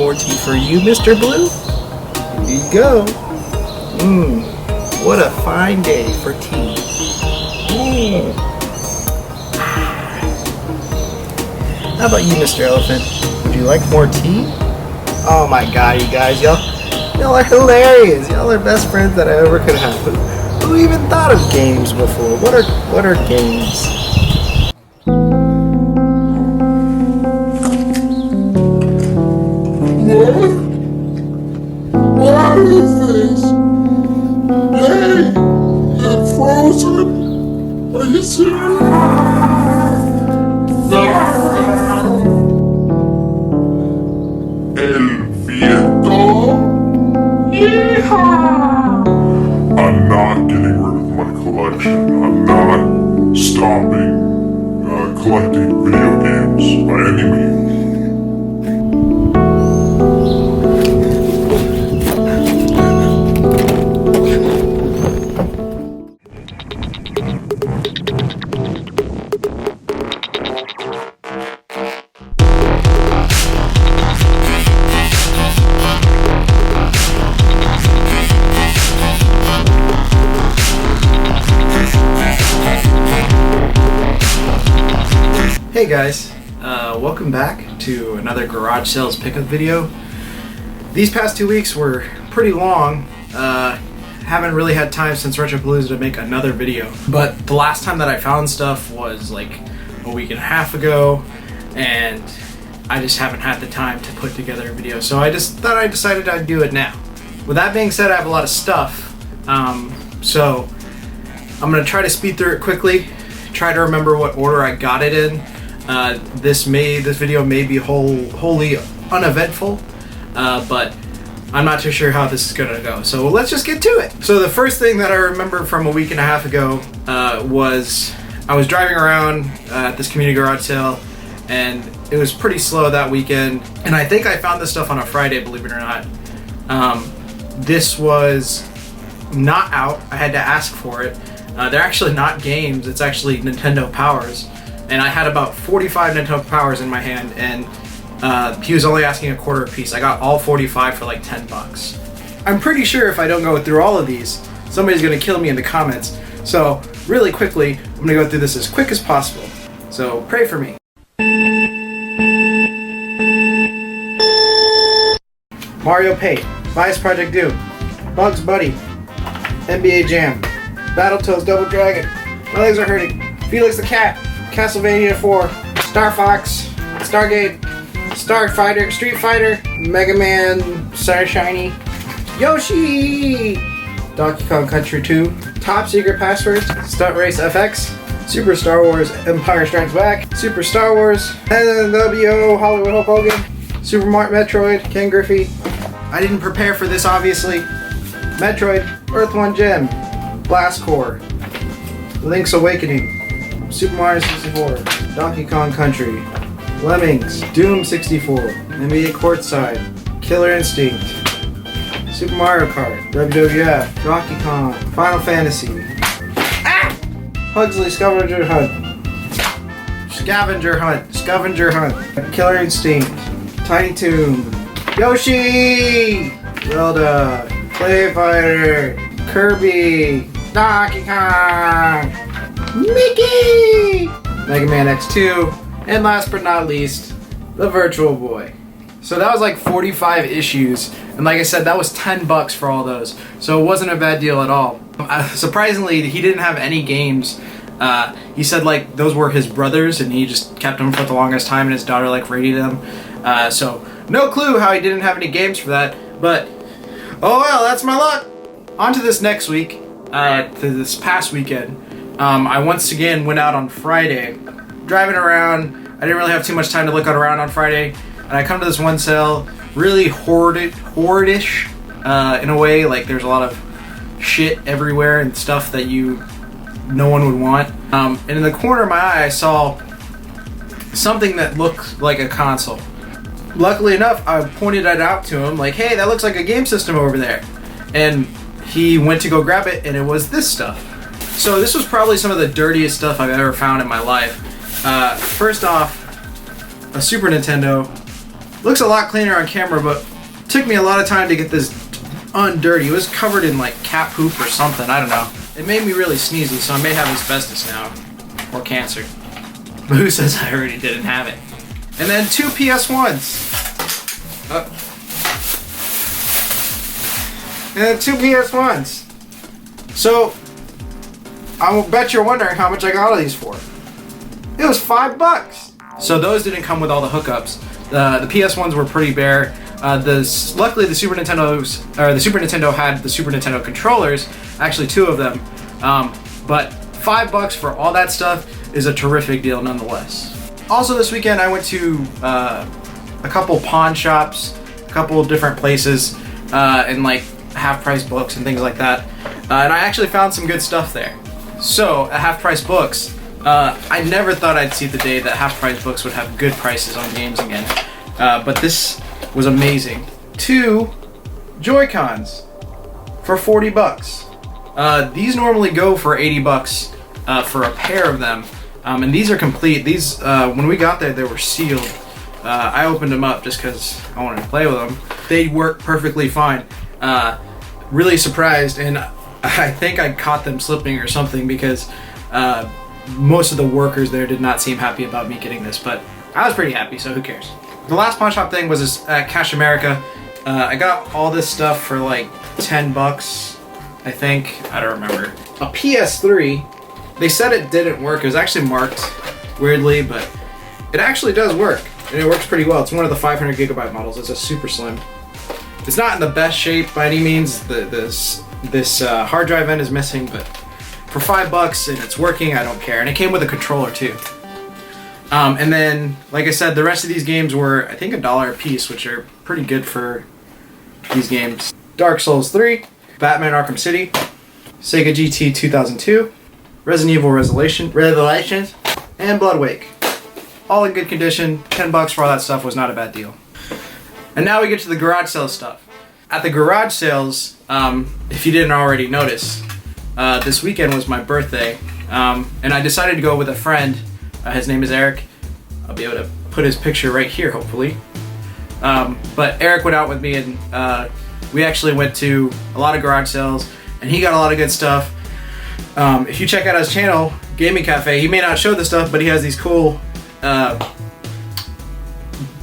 more tea for you, Mr. Blue. Here you go. What a fine day for tea. How about you, Mr. Elephant? Would you like more tea? Oh my god, you guys, y'all are hilarious. Y'all are best friends that I ever could have. Who even thought of games before? What are games? What is this? Hey, you're frozen? Are you serious? El viento? Yeehaw! I'm not getting rid of my collection. I'm not stopping collecting video games by any means. Hey guys, welcome back to another garage sales pickup video. These past 2 weeks were pretty long. Haven't really had time since Retropalooza to make another video. But the last time that I found stuff was like a week and a half ago, and I just haven't had the time to put together a video. So I decided I'd do it now. With that being said, I have a lot of stuff. So I'm gonna try to speed through it quickly. Try to remember what order I got it in. This video may be wholly uneventful, but I'm not too sure how this is gonna go. So let's just get to it. So the first thing that I remember from a week and a half ago was I was driving around at this community garage sale, and it was pretty slow that weekend. And I think I found this stuff on a Friday, believe it or not. This was not out. I had to ask for it. They're actually not games, it's actually Nintendo Powers. And I had about 45 Nintendo Powers in my hand, and he was only asking a quarter a piece. I got all 45 for like 10 bucks. I'm pretty sure if I don't go through all of these, somebody's gonna kill me in the comments. So really quickly, I'm gonna go through this as quick as possible. So pray for me. Mario Paint, Vice Project Doom, Bugs Bunny, NBA Jam, Battletoads Double Dragon, My Legs Are Hurting, Felix the Cat, Castlevania 4, Star Fox, Stargate, Starfighter, Street Fighter, Mega Man, Shiny, Yoshi, Donkey Kong Country 2, Top Secret Passwords, Stunt Race FX, Super Star Wars Empire Strikes Back, Super Star Wars, NWO Hollywood Hulk Hogan, Super Mario Metroid, Ken Griffey. I didn't prepare for this obviously. Metroid, Earth 1 Gem, Blast Corps, Link's Awakening, Super Mario 64, Donkey Kong Country, Lemmings, Doom 64, NBA Courtside, Killer Instinct, Super Mario Kart, WWF, Donkey Kong, Final Fantasy, Pugsley Scavenger Hunt, Killer Instinct, Tiny Toon, Yoshi, Zelda, Play Fighter, Kirby, Donkey Kong, Mickey, Mega Man X2, and last but not least, the Virtual Boy. So that was like 45 issues, and like I said, that was 10 bucks for all those, so it wasn't a bad deal at all. Surprisingly, he didn't have any games. He said like those were his brothers, and he just kept them for the longest time, and his daughter like rated them. So no clue how he didn't have any games for that, but oh well, that's my luck. On to this next week, to this past weekend. I once again went out on Friday, driving around. I didn't really have too much time to look around on Friday, and I come to this one sale, really hoardish in a way. Like there's a lot of shit everywhere and stuff that no one would want. And in the corner of my eye, I saw something that looked like a console. Luckily enough, I pointed it out to him, like, hey, that looks like a game system over there. And he went to go grab it, and it was this stuff. So this was probably some of the dirtiest stuff I've ever found in my life. First off, a Super Nintendo. Looks a lot cleaner on camera, but took me a lot of time to get this undirty. It was covered in like cat poop or something, I don't know. It made me really sneezy, so I may have asbestos now. Or cancer. But who says I already didn't have it? And then 2 PS1s. And then 2 PS1s. So, I will bet you're wondering how much I got all these for. It was $5. So those didn't come with all the hookups. The PS1s were pretty bare. Luckily the Super Nintendo had the Super Nintendo controllers, actually 2 of them. But $5 for all that stuff is a terrific deal nonetheless. Also this weekend I went to a couple pawn shops, a couple different places, and like half-price books and things like that. And I actually found some good stuff there. So at half-price books, I never thought I'd see the day that half-price books would have good prices on games again. But this was amazing. 2 Joy-Cons for $40. These normally go for $80 for a pair of them. And these are complete. These, when we got there, they were sealed. I opened them up just because I wanted to play with them. They work perfectly fine. Really surprised, and I think I caught them slipping or something because most of the workers there did not seem happy about me getting this, but I was pretty happy, so who cares. The last pawn shop thing was this, at Cash America. I got all this stuff for like $10, I think. I don't remember. A PS3. They said it didn't work. It was actually marked weirdly, but it actually does work, and it works pretty well. It's one of the 500 gigabyte models. It's a super slim. It's not in the best shape by any means. This hard drive end is missing, but for $5 and it's working, I don't care. And it came with a controller too. And then, like I said, the rest of these games were, I think, $1 a piece, which are pretty good for these games. Dark Souls 3, Batman Arkham City, Sega GT 2002, Resident Evil Revelations, and Blood Wake. All in good condition. $10 for all that stuff was not a bad deal. And now we get to the garage sale stuff. At the garage sales, if you didn't already notice, this weekend was my birthday, and I decided to go with a friend. His name is Eric. I'll be able to put his picture right here, hopefully. But Eric went out with me, and we actually went to a lot of garage sales, and he got a lot of good stuff. If you check out his channel, Gaming Cafe, he may not show this stuff, but he has these cool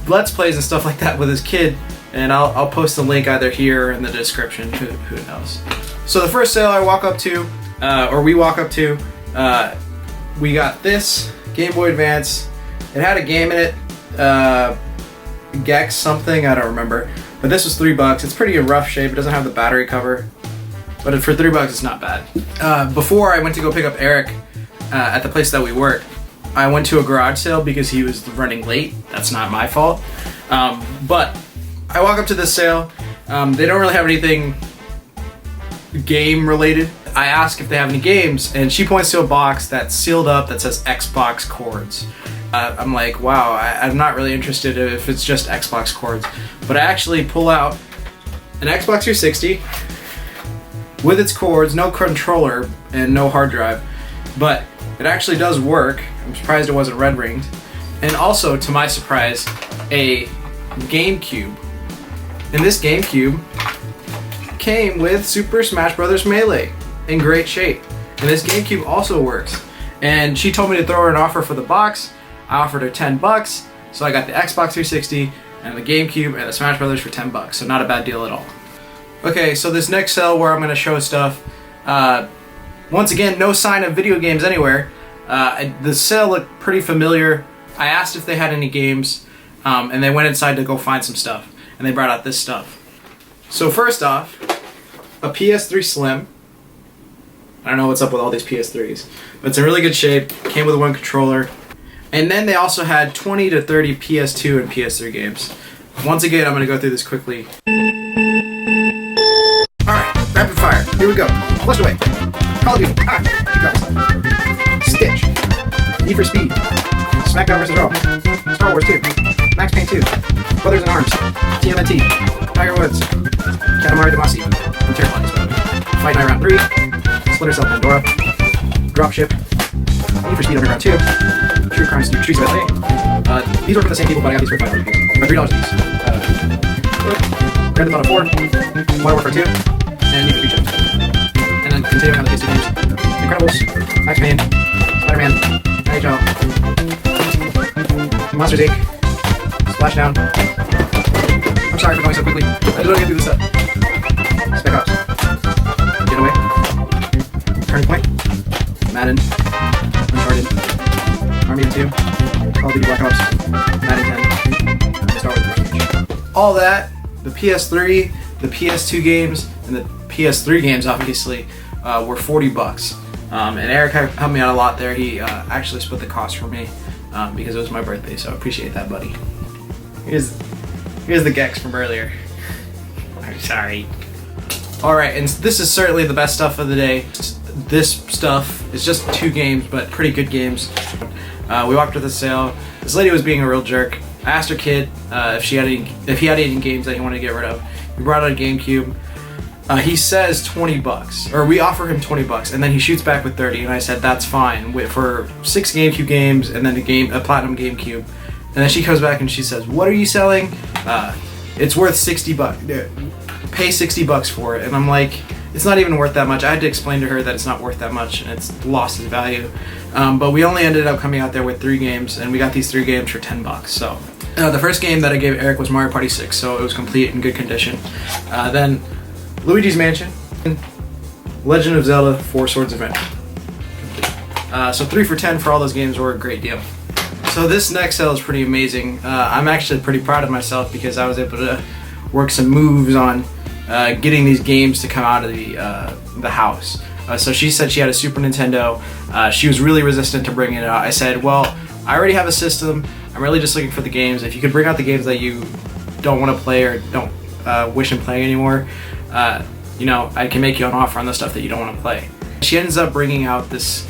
Let's Plays and stuff like that with his kid, and I'll post the link either here or in the description, who knows. So the first sale I walk up to, we walk up to, we got this Game Boy Advance. It had a game in it, Gex something, I don't remember, but this was $3. It's pretty in rough shape. It doesn't have the battery cover, but for $3 it's not bad. Before I went to go pick up Eric at the place that we work, I went to a garage sale because he was running late. That's not my fault. But I walk up to this sale. They don't really have anything game related. I ask if they have any games, and she points to a box that's sealed up that says Xbox cords. I'm like, wow, I'm not really interested if it's just Xbox cords. But I actually pull out an Xbox 360 with its cords, no controller, and no hard drive. But it actually does work. I'm surprised it wasn't red ringed. And also, to my surprise, a GameCube. And this GameCube came with Super Smash Bros. Melee in great shape. And this GameCube also works. And she told me to throw her an offer for the box. I offered her $10, so I got the Xbox 360 and the GameCube and the Smash Bros. For $10, so not a bad deal at all. Okay, so this next sale where I'm going to show stuff, once again, no sign of video games anywhere. The sale looked pretty familiar. I asked if they had any games, and they went inside to go find some stuff, and they brought out this stuff. So first off, a PS3 Slim. I don't know what's up with all these PS3s, but it's in really good shape. Came with one controller. And then they also had 20 to 30 PS2 and PS3 games. Once again, I'm going to go through this quickly. Alright, rapid fire. Here we go. Flush away. Call of Duty. Stitch. Need for Speed. SmackDown vs. Raw. Star Wars 2. Max Payne 2. Brothers in Arms. TMNT. Tiger Woods. Katamari Damacy. I'm terrible at this, by the way. Fight Night Round 3. Splinter Cell Pandora. Dropship. Need for Speed Underground 2. True Crime Streets of LA. These were from the same people, but I got these for $5 each. Or $3 each. Grand Theft Auto 4, Modern Warfare 2, and Need for Speed Chips. And then continuing on the PS2 games. Incredibles, Max Payne, Spider-Man, NHL, Monsters Inc., Splashdown. I'm sorry for going so quickly. I just want to get through this up. Spec Ops. Getaway. Turning Point. Madden. Uncharted. Army of 2. Call of Duty Black Ops. Madden 10. Star Wars. All that, the PS3, the PS2 games, and the PS3 games obviously were $40. And Eric helped me out a lot there. He actually split the cost for me because it was my birthday, so I appreciate that, buddy. Here's the Gex from earlier. I'm sorry. Alright, and this is certainly the best stuff of the day. This stuff is just 2 games, but pretty good games. We walked to the sale. This lady was being a real jerk. I asked her kid if he had any games that he wanted to get rid of. We brought out a GameCube. He says $20, or we offer him $20, and then he shoots back with 30, and I said that's fine for 6 GameCube games and then a platinum GameCube. And then she comes back and she says, "What are you selling? It's worth $60. Pay $60 for it." And I'm like, it's not even worth that much. I had to explain to her that it's not worth that much and it's lost its value. But we only ended up coming out there with 3 games, and we got these 3 games for $10. So the first game that I gave Eric was Mario Party 6, so it was complete in good condition. Then Luigi's Mansion, Legend of Zelda 4 Swords Adventure. So 3 for $10 for all those games were a great deal. So this next sale is pretty amazing. I'm actually pretty proud of myself because I was able to work some moves on getting these games to come out of the house. So she said she had a Super Nintendo. She was really resistant to bringing it out. I said, well, I already have a system. I'm really just looking for the games. If you could bring out the games that you don't want to play or don't wish in playing anymore, you know, I can make you an offer on the stuff that you don't want to play. She ends up bringing out this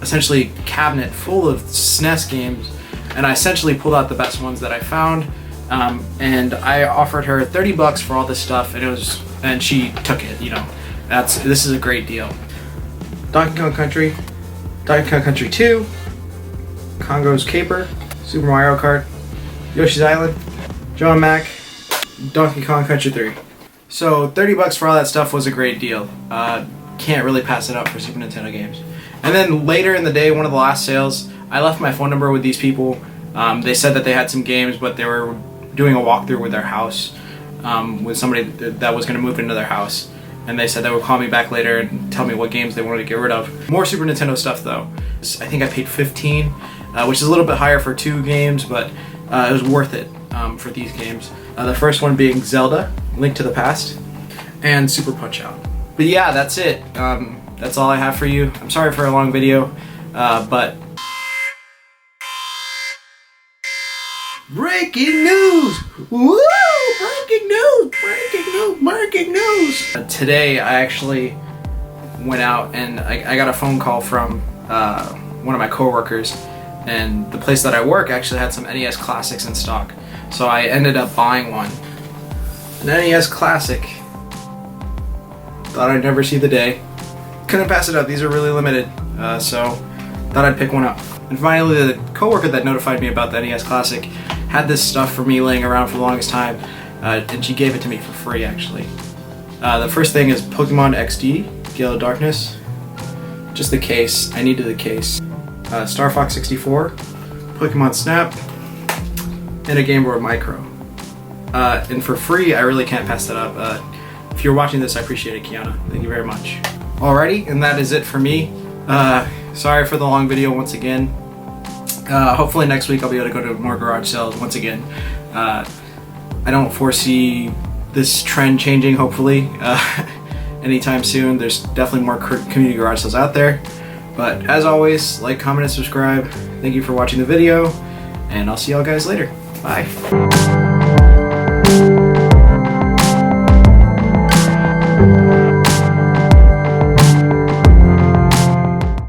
essentially cabinet full of SNES games, and I essentially pulled out the best ones that I found, and I offered her $30 for all this stuff, and she took it. You know, this is a great deal. Donkey Kong Country, Donkey Kong Country 2, Congo's Caper, Super Mario Kart, Yoshi's Island, John Mac, Donkey Kong Country 3. So $30 for all that stuff was a great deal. Can't really pass it up for Super Nintendo games. And then later in the day, one of the last sales, I left my phone number with these people. They said that they had some games, but they were doing a walkthrough with their house, with somebody that was going to move into their house. And they said they would call me back later and tell me what games they wanted to get rid of. More Super Nintendo stuff though. I think I paid $15, which is a little bit higher for 2 games, but it was worth it for these games. The first one being Zelda, Link to the Past, and Super Punch-Out. But yeah, that's it. That's all I have for you. I'm sorry for a long video, but... Breaking news! Woo! Breaking news! Breaking news! Breaking news! Today I actually went out and I got a phone call from one of my coworkers, and the place that I work actually had some NES Classics in stock. So I ended up buying one. An NES Classic. Thought I'd never see the day. Couldn't pass it up. These are really limited, so thought I'd pick one up. And finally, the coworker that notified me about the NES Classic had this stuff for me laying around for the longest time, and she gave it to me for free, actually. The first thing is Pokemon XD, Gale of Darkness. Just the case. I needed the case. Star Fox 64, Pokemon Snap, and a Game Boy Micro. And for free, I really can't pass that up. If you're watching this, I appreciate it, Kiana. Thank you very much. Alrighty, and that is it for me. Sorry for the long video once again. Hopefully next week I'll be able to go to more garage sales once again. I don't foresee this trend changing, hopefully, anytime soon. There's definitely more community garage sales out there. But as always, like, comment, and subscribe. Thank you for watching the video, and I'll see y'all guys later. Bye.